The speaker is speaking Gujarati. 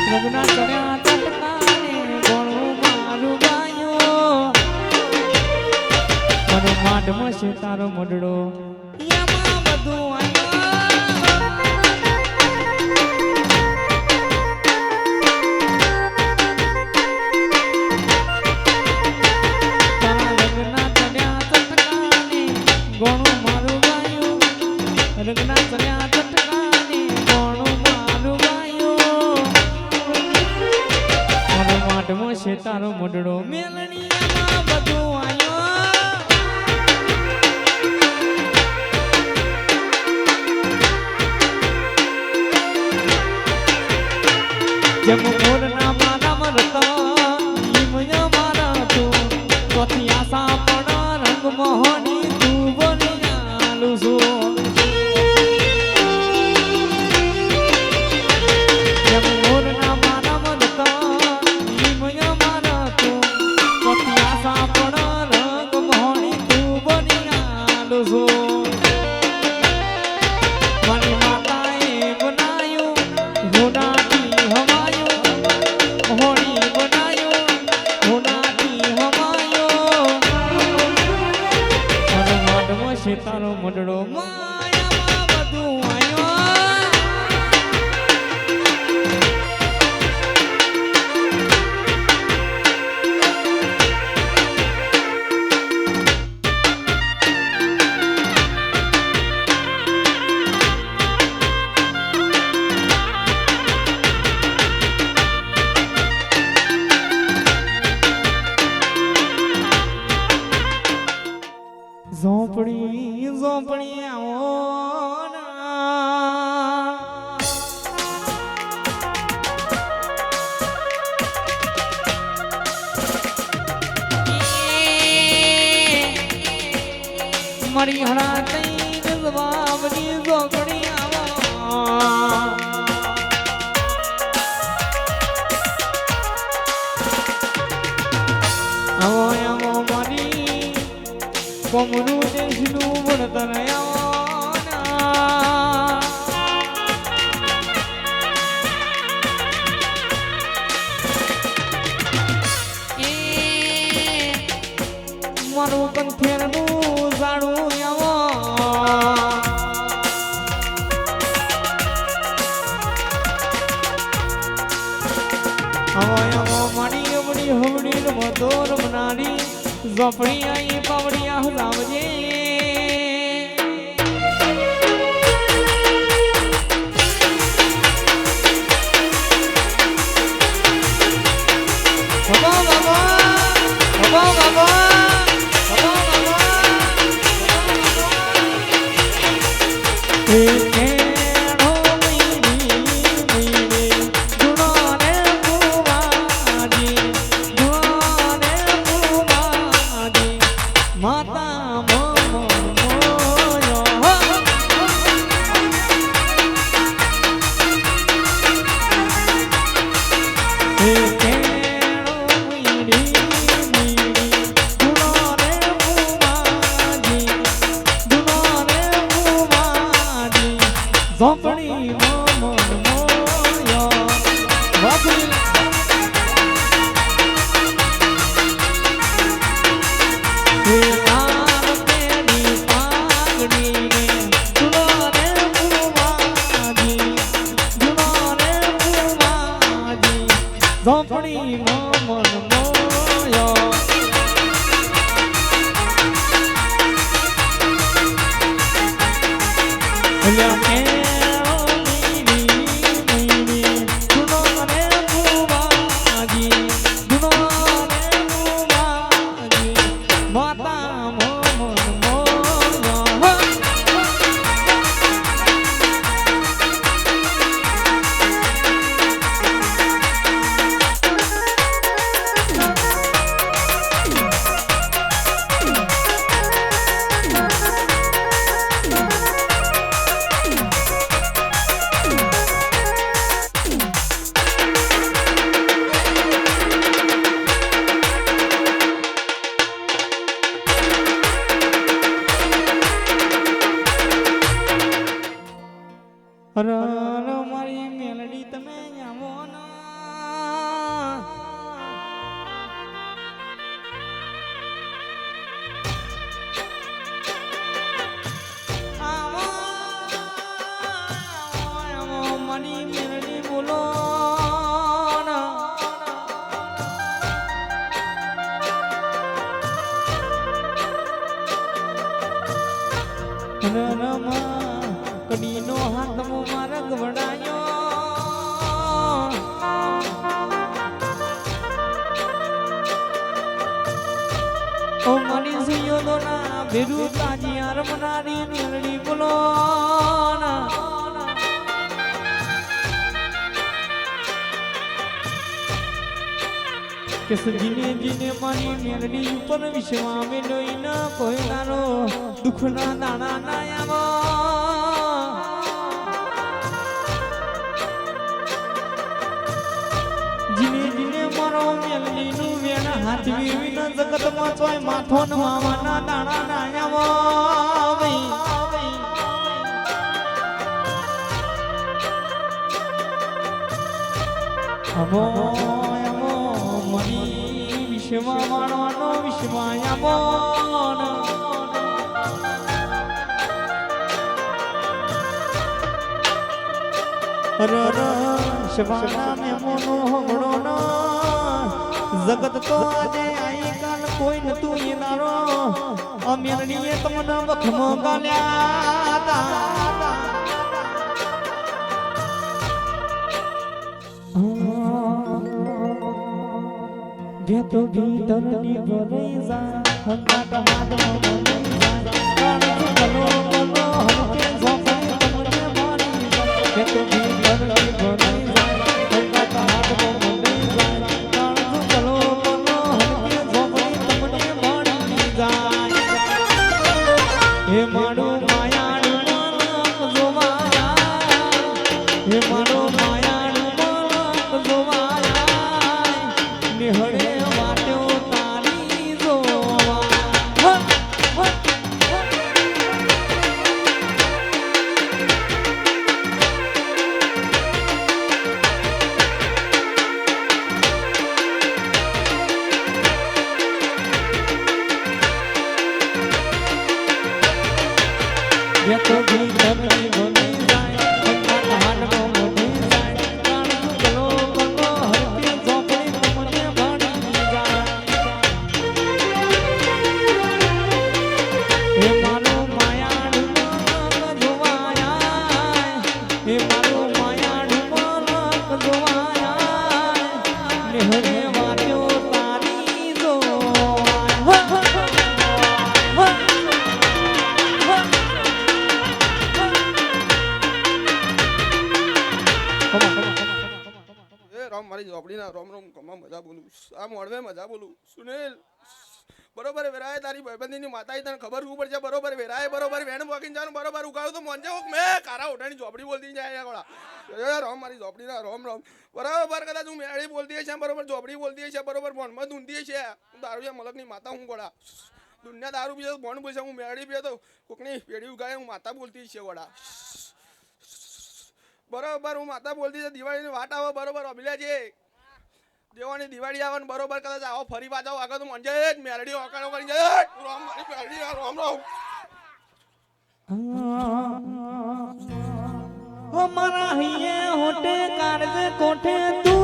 રઘુના ચડ્યા ચટકાને ગોળું મારું ગાયો મને માઢમાં છે તારો મડડો એમાં બધું રગના ચડ્યા ચટકાને ગોળું મારું ગાયો મારો માઢમાં છે તારો મડડો મેલણીમાં બધું આયો જેમ મોરના મારા મરતા ઈમયા મારા તું તોથી આશા પણ રંગ મોહની તું બની આલું છું તારો મડડો માયામાં બધું આયો ઝોપડી ઝોપડી આવો મારી હણા તઈ જવાબની ઝોપડી આવો આવો આવો મારી કોમનું દેશનું વળતર મારું કંઠેરનું જાણું આવો આવો મારી અમડી હવડી રમતો રમનારી ઝોપડી આઈ પાવડિયા હલાવજે બાબા બાબા બાબા બાબા ઝોપડી મન મોયો વાપરી ઝોપડી મન મોયો ભેરું તાજી રમનારી મેલડી બોલો કે જીને જીને મારી મેલડી ઉપર વિશ્વા મેલો ન કોઈ તારો દુઃખના દાણા ના આવો જીને જીને મારો મેલડી નું વેણ હાથ વીવીને જગતમાં ચોય માથો ન માવાના દાણા ના આવો અમો અમો મની વિશ્વા માણવાનો વિશ્વાયા મોન રર શવાના મે મોનો હમણો ન જગત તો આજે આઈ કાલ કોઈ નતું એનારો અમેરણીએ તમને વખમો ગાલ્યા તા ભેતો ભીતરની ભરાઈ જા હંગાટ હાથમાં ભરાઈ જા કાણ ચલો ચલો હરકે ઝોપડી તમને મારી ભેતો ભીતરની ભરાઈ જા હંગાટ હાથમાં ભરાઈ જા કાણ ચલો ચલો હરકે ઝોપડી તમને મારી જાય હે મારું માયાળું મન જોવાયા હે મારું માયાળું મન જોવાયા નિહળે ये तो भी धरती बनी जाए हाथ में मोटी जाए प्राण चलो चलो हर की झोपड़ी तुमने बनी जाए हे मानो मायाड़ मन जोवाया हे मानो मायाड़ मन जोवाया निहरे वात्यो तारी जो મારી ઝોપડીના રોમ રોમ કમા મજા બોલું આ મોડવે મજા બોલું સુનિલ બરોબર વેરાય તારી ભાઈબંધીની માતાએ તને ખબર શું પડશે બરોબર વેરાય બરોબર વેણ વોકિંગ જાનું બરોબર ઉગાડું તો મોંજે હોક મે કારા ઉઠાની ઝોપડી બોલતી જાય ગોળા રોમ મારી ઝોપડીના રોમ રોમ બરોબર કદાચ હું મેળી બોલતી છે બરોબર ઝોપડી બોલતી છે બરોબર મોનમાં ધૂંધી છે હું દારૂયા મલકની માતા હું ગોળા દુનિયા દારૂ પીએ બોન બોલશે હું મેળી પીએ તો કોકની પેઢી ઉગાડે હું માતા બોલતી છે ગોળા બરોબર હું માતા બોલતી છે દિવાળીની વાટ આવે બરોબર અભિલા છે દેવાની દિવાળી આવે ને બરોબર કદાચ આવો ફરી પાછા આગળ તો મંજે જ મેરડી ઓકાળો કરી જાય રામ મારી મેરડી રામ રામ ઓ મારા હૈયે હોટે કાઢે કોઠે તું